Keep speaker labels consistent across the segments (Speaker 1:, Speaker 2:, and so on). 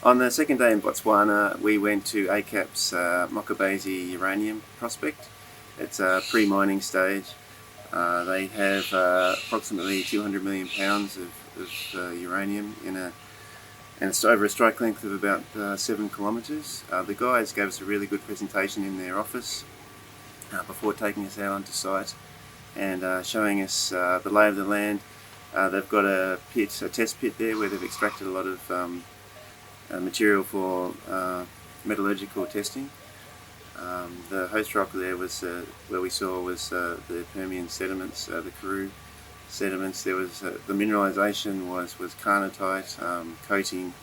Speaker 1: On the second day in Botswana, we went to ACAP's Mokobaesi uranium prospect. It's a pre-mining stage. They have approximately 200 million pounds of uranium and it's over a strike length of about 7 kilometres. The guys gave us a really good presentation in their office before taking us out onto site and showing us the lay of the land. They've got a test pit there where they've extracted a lot of material for metallurgical testing. The host rock there was where we saw was the Permian sediments, the Karoo sediments. There was the mineralisation was carnotite, coating,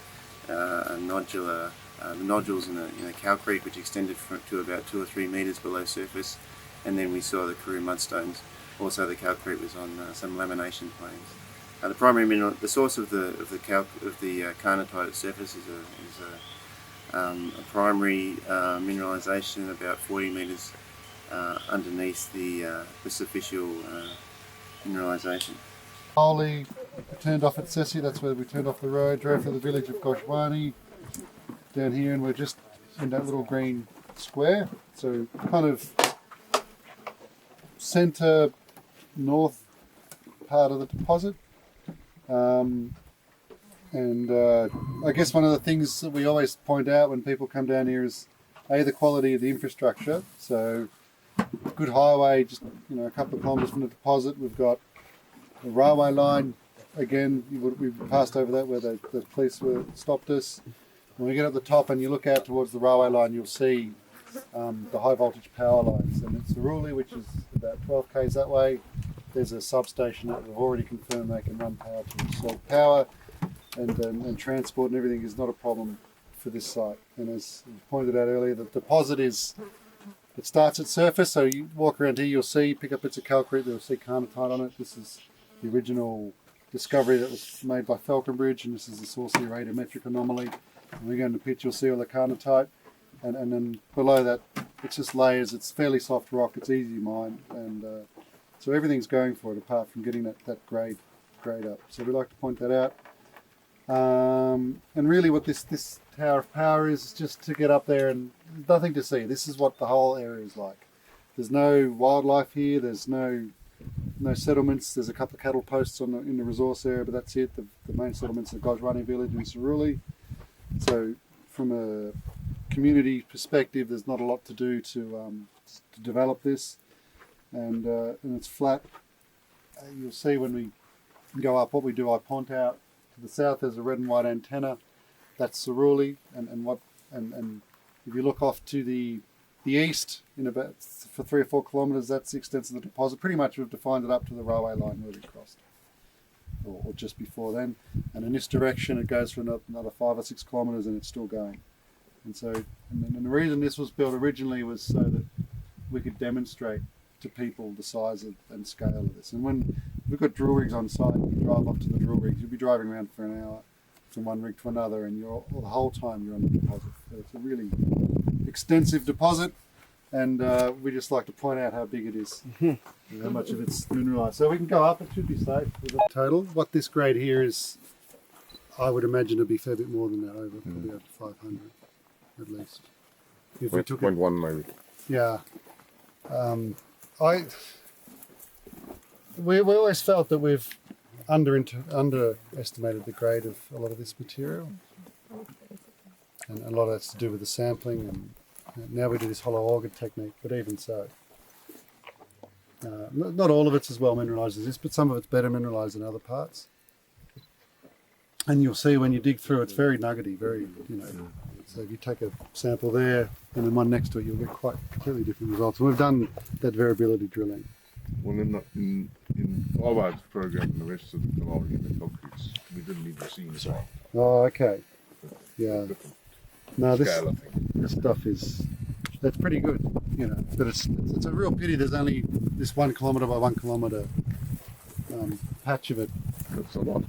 Speaker 1: a nodular, the nodules in a calcrete which extended to about 2 or 3 metres below surface, and then we saw the Karoo mudstones. Also, the calcrete was on some lamination planes. The primary mineral, the source of the carnotite at surface is a primary mineralisation about 40 metres underneath the superficial mineralisation.
Speaker 2: Holy turned off at SEG, that's where we turned off the road, drove to the village of Goshwani down here, and we're just in that little green square. So kind of centre north part of the deposit. I guess one of the things that we always point out when people come down here is the quality of the infrastructure. So good highway, just a couple of kilometres from the deposit. We've got a railway line. Again, we passed over that where the police stopped us. When we get up the top and you look out towards the railway line, you'll see the high voltage power lines. And it's Suruli, which is about 12 k's that way. There's a substation that we've already confirmed they can run power to install power, and transport and everything is not a problem for this site. And as pointed out earlier, the deposit it starts at surface, so you walk around here, you'll pick up bits of calcrete, you'll see carnotite on it. This is the original discovery that was made by Falconbridge, and this is the Saucier radiometric anomaly. And we go in the pit, you'll see all the carnotite, and then below that, it's just layers. It's fairly soft rock, it's easy to mine, and so everything's going for it apart from getting that grade up. So we like to point that out. And really what this tower of power is just to get up there, and there's nothing to see. This is what the whole area is like. There's no wildlife here, there's no settlements. There's a couple of cattle posts in the resource area, but that's it. The main settlements are Gojrani village and Suruli. So from a community perspective, there's not a lot to do to develop this. And it's flat. You'll see when we go up what we do. I point out to the south there's a red and white antenna. That's Suruli, and if you look off to the east in about for 3 or 4 kilometres, that's the extent of the deposit. Pretty much we've defined it up to the railway line where we crossed, or just before then. And in this direction it goes for another 5 or 6 kilometres, and it's still going. And so, and the reason this was built originally was so that we could demonstrate to people the size and scale of this. And when we've got drill rigs on site, you drive up to the drill rigs, you'll be driving around for an hour from one rig to another, and the whole time you're on the deposit. So it's a really extensive deposit, and we just like to point out how big it is and how much of it's mineralised. So we can go up, it should be safe. Total, what this grade here is, I would imagine it'd be a fair bit more than that, probably over 500 at least. If we took
Speaker 3: 0.1 maybe.
Speaker 2: Yeah. We always felt that we've underestimated the grade of a lot of this material, and a lot of that's to do with the sampling, and now we do this hollow auger technique, but even so, not all of it's as well mineralised as this, but some of it's better mineralised than other parts. And you'll see when you dig through, it's very nuggety, very, so if you take a sample there and then one next to it, you'll get quite completely different results. And we've done that variability drilling.
Speaker 3: Well, in Harvard's program and the rest of the geology and the concretes, we didn't even see this one.
Speaker 2: Oh, okay. Yeah. No, this
Speaker 3: Scale, I think.
Speaker 2: stuff that's pretty good, but it's a real pity there's only this 1 kilometre by 1 kilometre patch of it.
Speaker 3: That's a lot.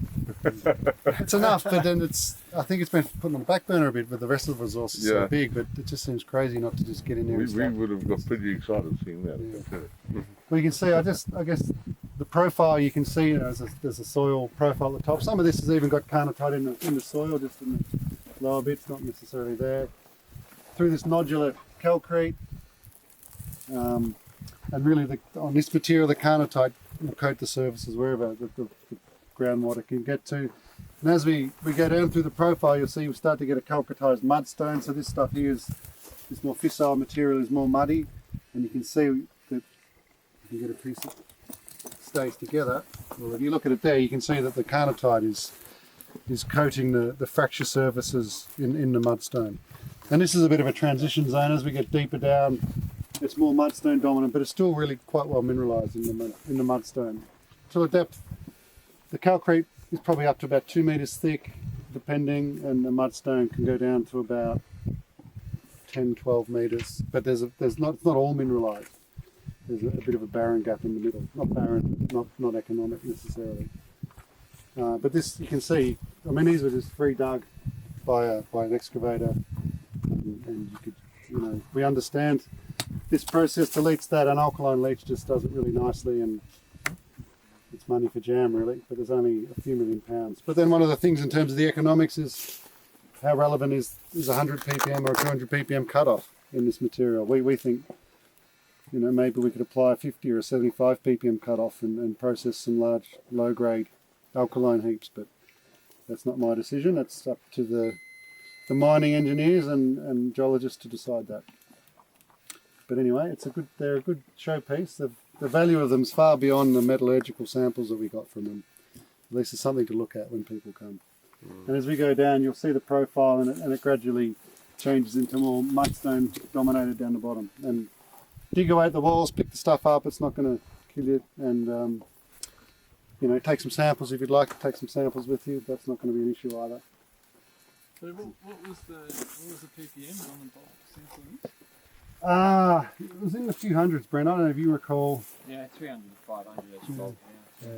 Speaker 2: It's enough, but then I think it's been put on the back burner a bit with the rest of the resources so big, but it just seems crazy not to just get in there.
Speaker 3: We would have got pretty excited seeing that.
Speaker 2: Yeah. Well, you can see, I guess the profile you can see, there's a soil profile at the top. Some of this has even got carnotite in the soil, just in lower bits, not necessarily there. Through this nodular calcrete, and really on this material, the carnotite will coat the surfaces wherever the groundwater can get to. And as we go down through the profile, you'll see we start to get a calcitized mudstone. So this stuff here is this more fissile material, is more muddy, and you can see that you can get a piece that stays together. Well, if you look at it there, you can see that the carnotite is coating the fracture surfaces in the mudstone. And this is a bit of a transition zone. As we get deeper down, it's more mudstone dominant, but it's still really quite well mineralized in the mudstone. So at depth, the calcrete is probably up to about 2 meters thick, depending, and the mudstone can go down to about 10, 12 meters. But it's not all mineralized. There's a bit of a barren gap in the middle. Not barren, not economic necessarily. But this, you can see, I mean, these were just pre-dug by an excavator, and you could, we understand this process deletes that. An alkaline leach just does it really nicely, and it's money for jam really, but there's only a few million pounds. But then one of the things in terms of the economics is how relevant is 100 ppm or a 200 ppm cutoff in this material. We think, maybe we could apply a 50 or a 75 ppm cutoff and process some large low-grade alkaline heaps, but that's not my decision. That's up to the mining engineers and geologists to decide that. But anyway, they're a good showpiece. The value of them is far beyond the metallurgical samples that we got from them. At least it's something to look at when people come. And as we go down, you'll see the profile, and it gradually changes into more mudstone dominated down the bottom. And dig away at the walls, pick the stuff up. It's not going to kill you. And take some samples if you'd like to take some samples with you. That's not going to be an issue either.
Speaker 4: So what was the ppm on the bulk sampling?
Speaker 2: It was in the few hundreds, Brent. I don't know if you recall.
Speaker 4: Yeah, 300 to 500 as bulk.
Speaker 2: Yeah.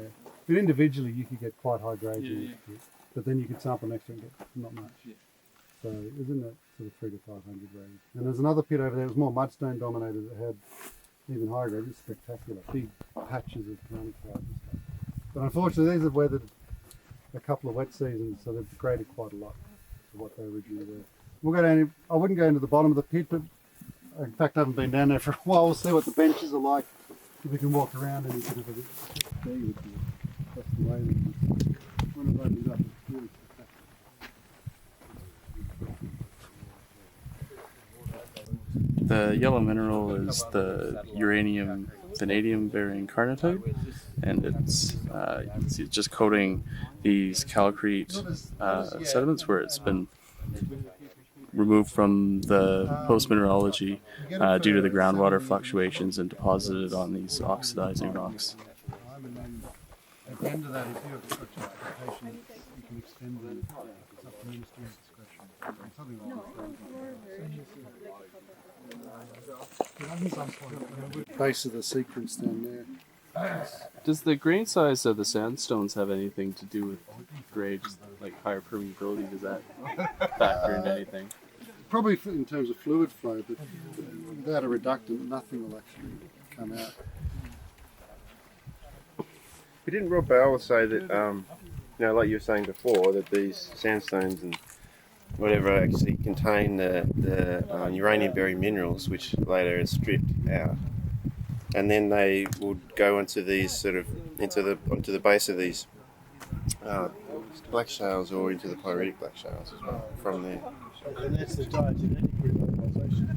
Speaker 2: But individually, you could get quite high grades.
Speaker 4: Yeah.
Speaker 2: But then you could sample next to it and get not much.
Speaker 4: Yeah.
Speaker 2: So it was in that sort of 300 to 500 range. And there's another pit over there. It was more mudstone dominated. It had even higher grade. It was spectacular. Big patches of carnotite and stuff. But unfortunately, these have weathered a couple of wet seasons, so they've graded quite a lot to what they originally were. We'll go down. I wouldn't go into the bottom of the pit, but in fact, I haven't been down there for a while. We'll see what the benches are like. If we can walk around and you can have a bit there would be. That's the way when it opens up, it's really spectacular.
Speaker 5: The yellow mineral is the uranium vanadium bearing carnotite, and it's you can see it's just coating these calcrete sediments where it's been removed from the post-mineralogy due to the groundwater fluctuations and deposited on these oxidizing rocks.
Speaker 2: At the end of that, if you have justification, you can extend the ministerial discretion. Something like that. Base of the sequence down there.
Speaker 5: Does the grain size of the sandstones have anything to do with grades, like higher permeability? Does that factor into anything?
Speaker 2: Probably in terms of fluid flow, but without a reductant, nothing will actually come out.
Speaker 1: Didn't Rob Bauer say that, like you were saying before, that these sandstones and whatever actually contain the uranium-bearing minerals, which later are stripped out, and then they would go into these onto the base of these black shales or into the pyritic black shales as well from there.
Speaker 6: And that's the diagenetic revitalisation.